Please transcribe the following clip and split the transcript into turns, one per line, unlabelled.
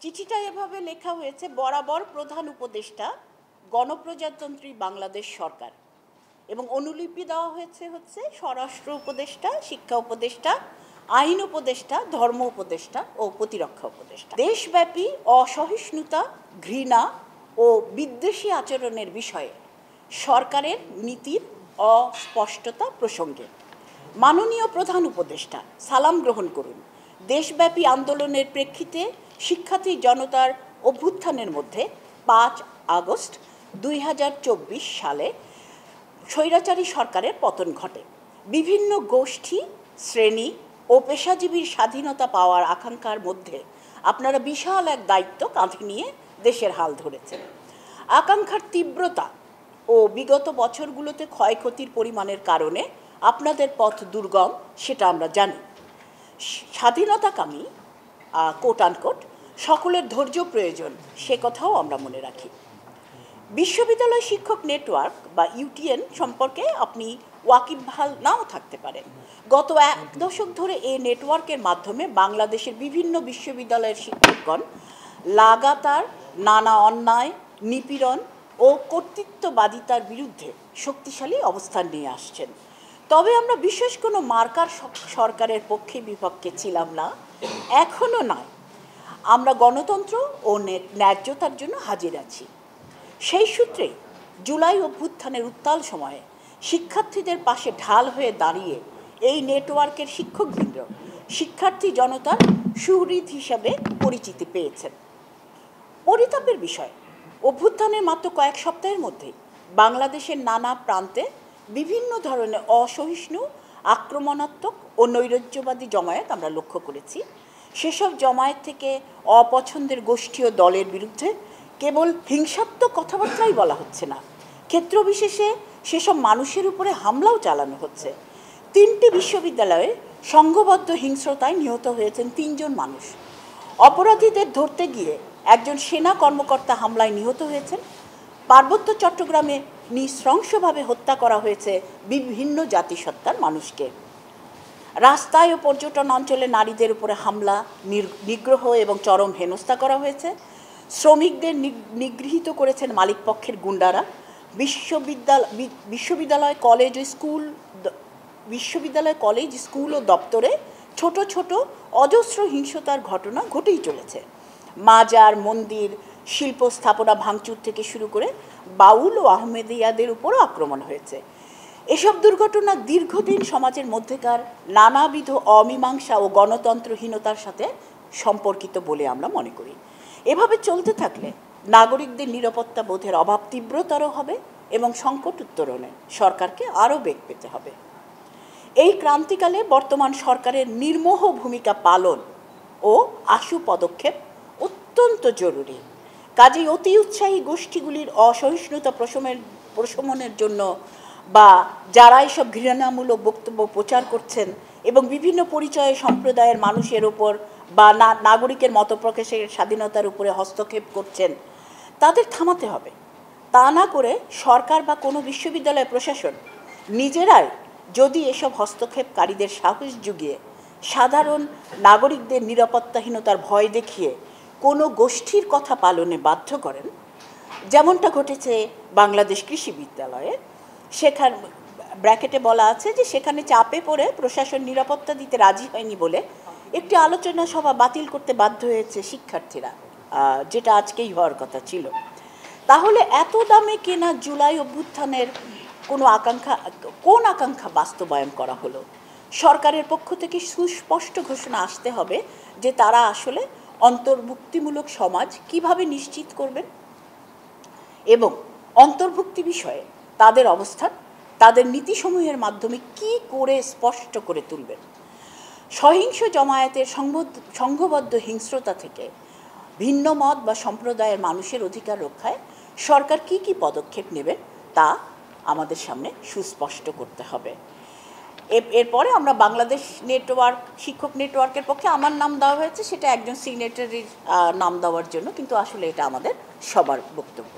চিঠিটা এভাবে লেখা হয়েছে, বরাবর প্রধান উপদেষ্টা, গণপ্রজাতন্ত্রী বাংলাদেশ সরকার, এবং অনুলিপি দেওয়া হচ্ছে স্বরাষ্ট্র উপদেষ্টা, শিক্ষা উপদেষ্টা, আইন উপদেষ্টা, ধর্ম উপদেষ্টা ও প্রতিরক্ষা উপদেষ্টা। দেশব্যাপী অসহিষ্ণুতা, ঘৃণা ও বিদ্বেষী আচরণের বিষয়ে সরকারের নীতির অস্পষ্টতা প্রসঙ্গে মাননীয় প্রধান উপদেষ্টা সালাম গ্রহণ করুন। দেশব্যাপী আন্দোলনের প্রেক্ষিতে শিক্ষার্থী জনতার অভ্যুত্থানের মধ্যে 5 আগস্ট 2024 সালে স্বৈরাচারী সরকারের পতন ঘটে। বিভিন্ন গোষ্ঠী, শ্রেণী ও পেশাজীবীর স্বাধীনতা পাওয়ার আকাঙ্ক্ষার মধ্যে আপনারা বিশাল এক দায়িত্ব কাঁধে নিয়ে দেশের হাল ধরেছেন। আকাঙ্ক্ষার তীব্রতা ও বিগত বছরগুলোতে ক্ষয়ক্ষতির পরিমাণের কারণে আপনাদের পথ দুর্গম, সেটা আমরা জানি। স্বাধীনতাকামী কোট আনকোট সকলের ধৈর্য প্রয়োজন, সে কথাও আমরা মনে রাখি। বিশ্ববিদ্যালয় শিক্ষক নেটওয়ার্ক বা ইউটিএন সম্পর্কে আপনি ওয়াকিবহাল নাও থাকতে পারেন। গত 1 দশক ধরে এই নেটওয়ার্কের মাধ্যমে বাংলাদেশের বিভিন্ন বিশ্ববিদ্যালয়ের শিক্ষকগণ লাগাতার নানা অন্যায়, নিপীড়ন ও কর্তৃত্ববাদিতার বিরুদ্ধে শক্তিশালী অবস্থান নিয়ে আসছেন। তবে আমরা বিশেষ কোনো মার্কার সরকারের পক্ষে বিপক্ষে ছিলাম না, এখনও নয়। আমরা গণতন্ত্র ও ন্যায্যতার জন্য হাজির আছি। সেই সূত্রে জুলাই অভ্যুত্থানের উত্তাল সময়ে শিক্ষার্থীদের পাশে ঢাল হয়ে দাঁড়িয়ে এই নেটওয়ার্কের শিক্ষকবৃন্দ শিক্ষার্থী জনতার সুহৃদ হিসাবে পরিচিতি পেয়েছেন। পরিতাপের বিষয়, অভ্যুত্থানের মাত্র কয়েক সপ্তাহের মধ্যে বাংলাদেশের নানা প্রান্তে বিভিন্ন ধরনের অসহিষ্ণু, আক্রমণাত্মক ও নৈরাজ্যবাদী জমায়েত আমরা লক্ষ্য করেছি। সেসব জমায়েত থেকে অপছন্দের গোষ্ঠী ও দলের বিরুদ্ধে কেবল হিংসাত্মক কথাবার্তাই বলা হচ্ছে না, ক্ষেত্রবিশেষে সেসব মানুষের উপরে হামলাও চালানো হচ্ছে। 3টি বিশ্ববিদ্যালয়ে সংঘবদ্ধ হিংস্রতায় নিহত হয়েছেন 3 জন মানুষ। অপরাধীদের ধরতে গিয়ে একজন সেনা কর্মকর্তা হামলায় নিহত হয়েছেন। পার্বত্য চট্টগ্রামে নৃশংসভাবে হত্যা করা হয়েছে বিভিন্ন জাতিসত্তার মানুষকে। রাস্তায় ও পর্যটন অঞ্চলে নারীদের উপরে হামলা, নিগ্রহ এবং চরম হেনস্থা করা হয়েছে। শ্রমিকদের নিগৃহীত করেছেন মালিকপক্ষের গুন্ডারা। বিশ্ববিদ্যালয়, কলেজ, স্কুল ও দপ্তরে ছোট ছোট অজস্র হিংসতার ঘটনা ঘটেই চলেছে। মাজার, মন্দির, শিল্প স্থাপনা ভাঙচুর থেকে শুরু করে বাউল ও আহমেদিয়াদের উপরও আক্রমণ হয়েছে। এসব দুর্ঘটনা দীর্ঘদিন সমাজের মধ্যেকার নানাবিধ অমীমাংসা ও গণতন্ত্রহীনতার সাথে সম্পর্কিত বলে আমরা মনে করি। এভাবে চলতে থাকলে নাগরিকদের নিরাপত্তা বোধের অভাব তীব্রতর হবে এবং সংকট উত্তরণে সরকারকে আরও বেগ পেতে হবে। এই ক্রান্তিকালে বর্তমান সরকারের নির্মোহ ভূমিকা পালন ও আশু পদক্ষেপ অত্যন্ত জরুরি। কাজেই অতি উৎসাহী গোষ্ঠীগুলির অসহিষ্ণুতা প্রশমনের জন্য বা যারা এসব ঘৃণামূলক বক্তব্য প্রচার করছেন এবং বিভিন্ন পরিচয়ে সম্প্রদায়ের মানুষের ওপর বা নাগরিকের মত প্রকাশের স্বাধীনতার উপরে হস্তক্ষেপ করছেন, তাদের থামাতে হবে। তা না করে সরকার বা কোনো বিশ্ববিদ্যালয় প্রশাসন নিজেরাই যদি এসব হস্তক্ষেপকারীদের সাহস জুগিয়ে সাধারণ নাগরিকদের নিরাপত্তাহীনতার ভয় দেখিয়ে কোনো গোষ্ঠীর কথা পালনে বাধ্য করেন, যেমনটা ঘটেছে বাংলাদেশ কৃষি বিদ্যালয়ে, সেখানে ব্র্যাকেটে বলা আছে যে সেখানে চাপে পড়ে প্রশাসন নিরাপত্তা দিতে রাজি হয়নি বলে একটি আলোচনা সভা বাতিল করতে বাধ্য হয়েছে শিক্ষার্থীরা, যেটা আজকেই হওয়ার কথা ছিল। তাহলে এত দামে কেনা জুলাই অভ্যুত্থানের কোন আকাঙ্ক্ষা বাস্তবায়ন করা হলো? সরকারের পক্ষ থেকে সুস্পষ্ট ঘোষণা আসতে হবে যে তারা আসলে অন্তর্ভুক্তিমূলক সমাজ কিভাবে নিশ্চিত করবেন এবং অন্তর্ভুক্তি বিষয়ে তাদের অবস্থান, তাদের নীতিসমূহের মাধ্যমে কি করে স্পষ্ট করে তুলবেন। সহিংস জমায়েতের সংঘবদ্ধ হিংস্রতা থেকে ভিন্ন মত বা সম্প্রদায়ের মানুষের অধিকার রক্ষায় সরকার কি কি পদক্ষেপ নেবে তা আমাদের সামনে সুস্পষ্ট করতে হবে। এরপরে আমরা বাংলাদেশ নেটওয়ার্ক, শিক্ষক নেটওয়ার্কের পক্ষে আমার নাম দেওয়া হয়েছে, সেটা একজন সিগনেটারির নাম দেওয়ার জন্য, কিন্তু আসলে এটা আমাদের সবার বক্তব্য।